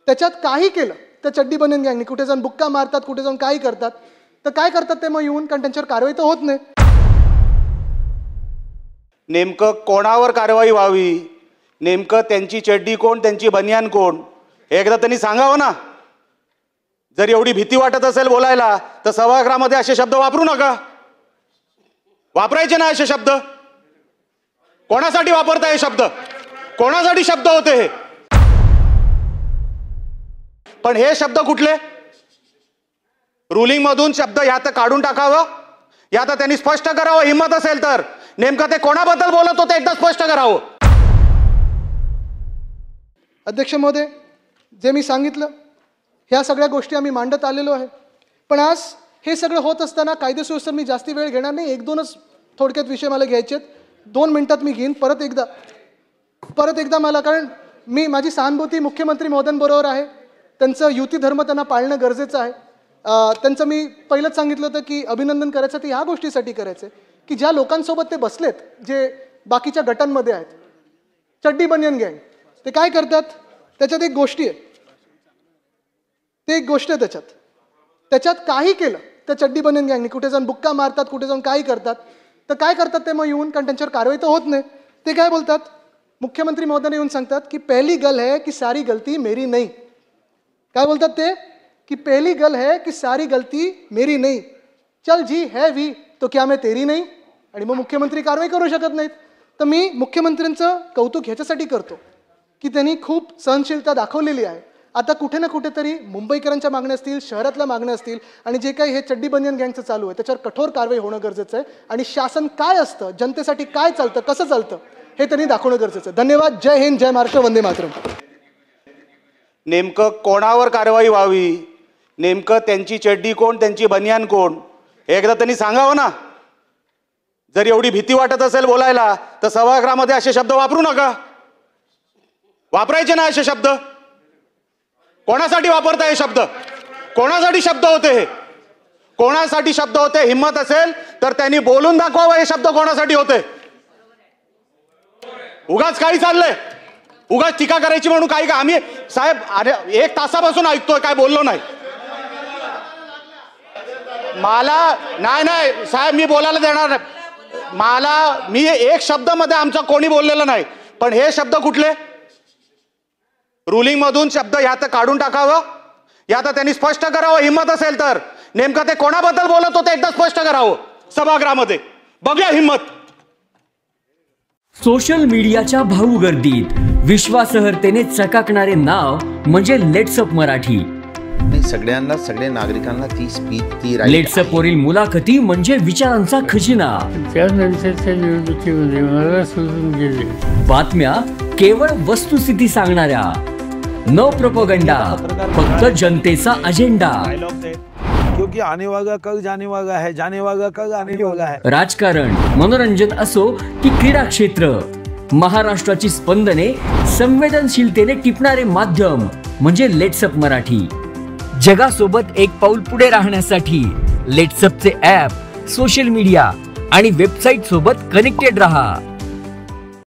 त्याच्यात काही केलं त्या चड्डी बनियन गँगनी, कुठे जाऊन बुक्का मारतात, कुठे जाऊन काही करतात, तर काय करतात ते मग येऊन, कारण त्यांच्यावर कारवाई तर होत नाही. नेमकं कोणावर कारवाई व्हावी, नेमकं त्यांची चड्डी कोण, त्यांची बनियान कोण, हे एकदा त्यांनी सांगावं ना. जर एवढी भीती वाटत असेल बोलायला तर सभागृहामध्ये असे शब्द वापरू नका. वापरायचे ना असे शब्द. कोणासाठी वापरताय हे शब्द? कोणासाठी शब्द होते हे? पण हे शब्द कुठले? रुलिंग मधून शब्द ह्या तर काढून टाकावं, या तर त्यांनी स्पष्ट करावं. हिंमत असेल तर नेमकं ते कोणाबद्दल बोलत होते एकदा स्पष्ट करावं. अध्यक्ष महोदय, जे मी सांगितलं ह्या सगळ्या गोष्टी आम्ही मांडत आलेलो आहे. पण आज हे सगळं होत असताना कायदे सुव्यवस्थेवर मी जास्ती वेळ घेणार नाही. एक दोनच थोडक्यात विषय मला घ्यायचे आहेत. 2 मिनिटात मी घेईन. परत एकदा मला, कारण माझी सहानुभूती मुख्यमंत्री महोदयांबरोबर आहे. त्यांचं युती धर्म त्यांना पाळणं गरजेचं आहे. त्यांचं मी पहिलंच सांगितलं होतं की अभिनंदन करायचं ते ह्या गोष्टीसाठी करायचं की ज्या लोकांसोबत ते बसलेत, जे बाकीच्या गटांमध्ये आहेत, चड्डी बनियन गँग, ते काय करतात त्याच्यात एक गोष्टी आहे. ते एक गोष्ट आहे त्याच्यात काही केलं त्या चड्डी बनियन गँगनी, कुठे जाऊन बुक्का मारतात, कुठे जाऊन काही करतात, तर काय करतात ते मग येऊन, कारण त्यांच्यावर कारवाई तर होत नाही. ते काय बोलतात, मुख्यमंत्री महोदयांना येऊन सांगतात की पहली गल है की सारी गलती मेरी नहीं. काय बोलतात ते की पहली गल है की सारी गलती मेरी नहीं, चल जी है वी तो क्या मैं तेरी नहीं. आणि मग मुख्यमंत्री कारवाई करू शकत नाहीत. तर मी मुख्यमंत्र्यांचं कौतुक ह्याच्यासाठी करतो की त्यांनी खूप सहनशीलता दाखवलेली आहे. आता कुठे ना कुठेतरी मुंबईकरांच्या मागण्या असतील, शहरातल्या मागण्या असतील, आणि जे काही हे चड्डी बनियन गँगचं चालू आहे त्याच्यावर कठोर कारवाई होणं गरजेचं आहे. आणि शासन काय असतं, जनतेसाठी काय चालतं, कसं चालतं, हे त्यांनी दाखवणं गरजेचं आहे. धन्यवाद. जय हिंद, जय महाराष्ट्र, वंदे मातरम. नेमकं कोणावर कारवाई व्हावी, नेमकं त्यांची चड्डी कोण, त्यांची बनियान कोण, हे एकदा त्यांनी सांगावं ना. जर एवढी भीती वाटत असेल बोलायला तर सभागृहामध्ये असे शब्द वापरू नका. वापरायचे ना असे शब्द. कोणासाठी वापरताय हे शब्द? कोणासाठी शब्द होते हे? कोणासाठी शब्द होते? हिंमत असेल तर त्यांनी बोलून दाखवावं हे शब्द कोणासाठी होते. उगाच काही चाललंय, उगाच टीका करायची म्हणून काही का. आम्ही साहेब अरे 1 तासापासून ऐकतोय, काय बोललो नाही. मला नाही साहेब, मी बोलायला देणार नाही. मी 1 शब्द मध्ये आमचा कोणी बोललेलं नाही. पण हे शब्द कुठले? रुलिंग मधून शब्द ह्या तर काढून टाकावं, या तर त्यांनी स्पष्ट करावं. हिंमत असेल तर नेमकं ते कोणाबद्दल बोलत होते एकदा स्पष्ट करावं सभागृहामध्ये. बघूया हिंमत. सोशल मीडियाच्या भाऊ गर्दीत विश्वासार्हतेने चकाकणारे नाव म्हणजे लेट्सअप मराठी. सगळ्यांना, सगळ्या नागरिकांना ती स्पीच, ती लेट्सअप वरील मुलाखती म्हणजे विचारांचा खजिना. त्यानंतरच्या निवडणुकीमध्ये मला सोडून गेले. बातम्या केवळ वस्तुस्थिती सांगणाऱ्या, न प्रोपगंडा, फक्त जनतेचा अजेंडा. क्योंकि आने वाला कल जाने वाला है, जाने वाला कल आने वाला है. राजकारण, मनोरंजन असो की क्रीडा क्षेत्र, महाराष्ट्राची स्पंदने संवेदनशीलतेने टिपणारे माध्यम म्हणजे लेट्सअप मराठी. जगासोबत एक पाऊल पुढे राहण्यासाठी लेट्सअपचे ॲप, सोशल मीडिया आणि वेबसाईट सोबत कनेक्टेड रहा.